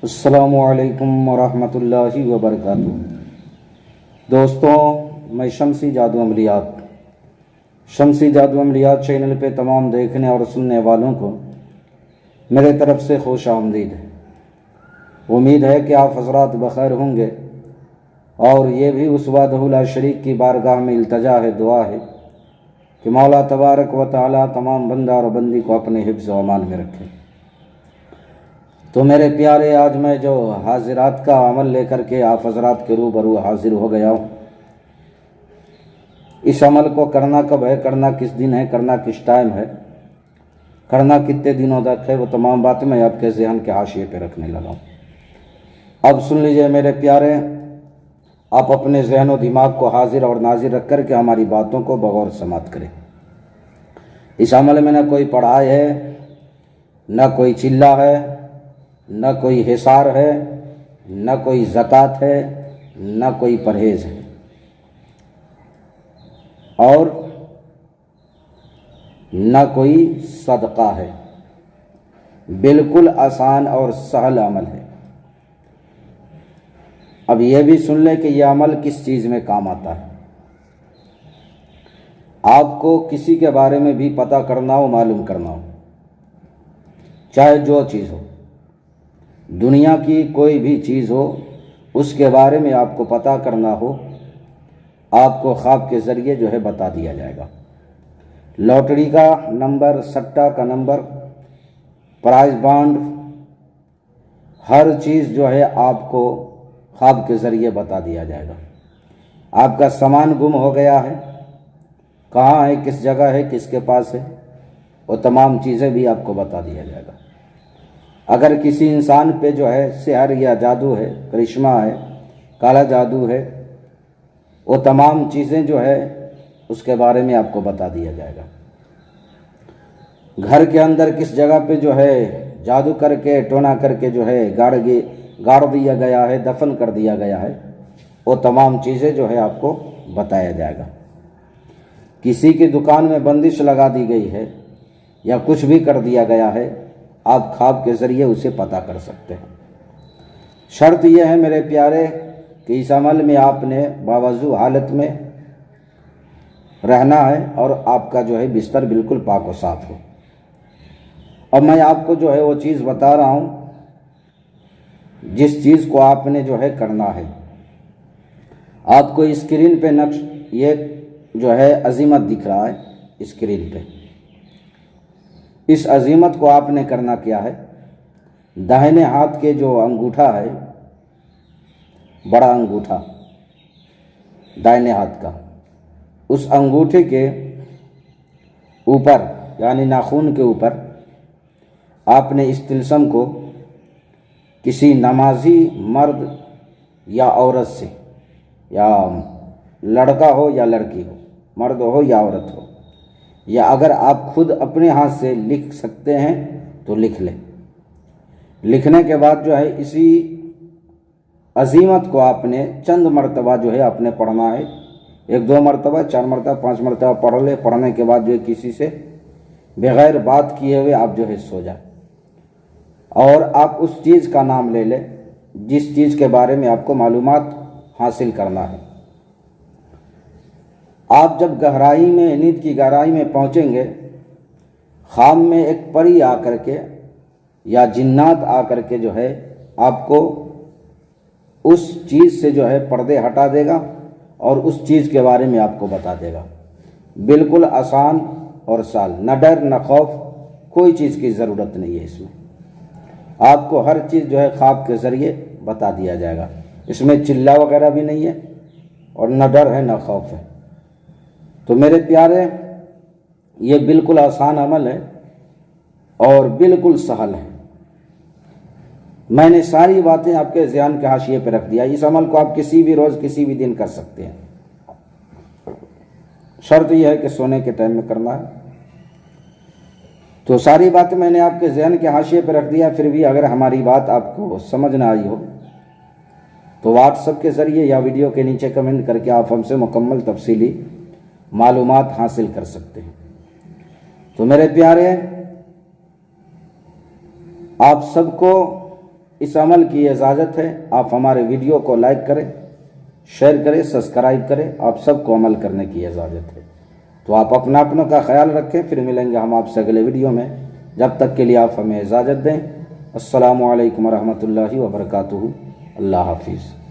अस्सलामुअलैकुम वरहमतुल्लाहि वबरकातुहू। दोस्तों, मैं शम्सी जादू अमलियात चैनल पे तमाम देखने और सुनने वालों को मेरे तरफ़ से खुश आमदीद है। उम्मीद है कि आप हज़रात बखैर होंगे और ये भी उस वादहुल शरीक की बारगाह में इल्तजा है, दुआ है कि मौला तबारक व तआला तमाम बंदा और बंदी को अपने हिफ्ज़ व अमान में रखे। तो मेरे प्यारे, आज मैं जो हाजिरात का अमल लेकर के आप हज़रात के रूबरू हाजिर हो गया हूँ, इस अमल को करना कब है, करना किस दिन है, करना किस टाइम है, करना कितने दिनों तक है, वो तमाम बातें मैं आपके ज़हन के हाशिए पे रखने लगा हूँ। अब सुन लीजिए मेरे प्यारे, आप अपने ज़हन व दिमाग को हाजिर और नाजिर रख कर के हमारी बातों को बगौर समात करें। इस अमल में न कोई पढ़ाई है, न कोई चिल्ला है, न कोई हिसार है, न कोई ज़कात है, न कोई परहेज़ है, और न कोई सदका है। बिल्कुल आसान और सहल अमल है। अब यह भी सुन लें कि यह अमल किस चीज़ में काम आता है। आपको किसी के बारे में भी पता करना हो, मालूम करना हो, चाहे जो चीज़ हो, दुनिया की कोई भी चीज़ हो, उसके बारे में आपको पता करना हो, आपको ख्वाब के ज़रिए जो है बता दिया जाएगा। लॉटरी का नंबर, सट्टा का नंबर, प्राइज बॉन्ड, हर चीज़ जो है आपको ख्वाब के ज़रिए बता दिया जाएगा। आपका सामान गुम हो गया है, कहाँ है, किस जगह है, किसके पास है, वो तमाम चीज़ें भी आपको बता दिया जाएगा। अगर किसी इंसान पे जो है सिहर या जादू है, करिश्मा है, काला जादू है, वो तमाम चीज़ें जो है उसके बारे में आपको बता दिया जाएगा। घर के अंदर किस जगह पे जो है जादू करके, टोना करके जो है गाड़ दिया गया है, दफन कर दिया गया है, वो तमाम चीज़ें जो है आपको बताया जाएगा। किसी की दुकान में बंदिश लगा दी गई है या कुछ भी कर दिया गया है, आप ख्वाब के ज़रिए उसे पता कर सकते हैं। शर्त यह है मेरे प्यारे कि इस अमल में आपने बावजू हालत में रहना है और आपका जो है बिस्तर बिल्कुल पाक व साफ हो। अब मैं आपको जो है वो चीज़ बता रहा हूँ, जिस चीज़ को आपने जो है करना है। आपको स्क्रीन पे नक्श ये जो है अजीमत दिख रहा है स्क्रीन पे। इस अजीमत को आपने करना क्या है, दाहिने हाथ के जो अंगूठा है, बड़ा अंगूठा दाहिने हाथ का, उस अंगूठे के ऊपर यानी नाखून के ऊपर आपने इस तिलस्म को किसी नमाजी मर्द या औरत से, या लड़का हो या लड़की हो, मर्द हो या औरत हो, या अगर आप खुद अपने हाथ से लिख सकते हैं तो लिख लें। लिखने के बाद जो है इसी अजीमत को आपने चंद मरतबा जो है आपने पढ़ना है। 1-2 मरतबा, 4 मरतबा, 5 मरतबा पढ़ ले। पढ़ने के बाद जो है किसी से बगैर बात किए हुए आप जो है सो जाए, और आप उस चीज़ का नाम ले लें जिस चीज़ के बारे में आपको मालूमात हासिल करना है। आप जब गहराई में, नींद की गहराई में पहुंचेंगे, ख्वाब में एक परी आकर के या जिन्नात आकर के जो है आपको उस चीज़ से जो है पर्दे हटा देगा और उस चीज़ के बारे में आपको बता देगा। बिल्कुल आसान और साल, न डर न खौफ, कोई चीज़ की ज़रूरत नहीं है इसमें। आपको हर चीज़ जो है ख्वाब के ज़रिए बता दिया जाएगा। इसमें चिल्ला वगैरह भी नहीं है और न डर है न खौफ है। तो मेरे प्यारे, ये बिल्कुल आसान अमल है और बिल्कुल सहल है। मैंने सारी बातें आपके ज़हन के हाशिए पे रख दिया। इस अमल को आप किसी भी रोज़, किसी भी दिन कर सकते हैं। शर्त यह है कि सोने के टाइम में करना है। तो सारी बातें मैंने आपके ज़हन के हाशिए पे रख दिया। फिर भी अगर हमारी बात आपको समझ ना आई हो तो व्हाट्सएप के ज़रिए या वीडियो के नीचे कमेंट करके आप हमसे मुकम्मल तफसीली मालूमात हासिल कर सकते हैं। तो मेरे प्यारे, आप सबको इस अमल की इजाज़त है। आप हमारे वीडियो को लाइक करें, शेयर करें, सब्सक्राइब करें। आप सबको अमल करने की इजाज़त है। तो आप अपनों का ख्याल रखें। फिर मिलेंगे हम आपसे अगले वीडियो में। जब तक के लिए आप हमें इजाज़त दें। अस्सलामु अलैकुम रहमतुल्लाहि व बरकातुहू। अल्लाह हाफिज़।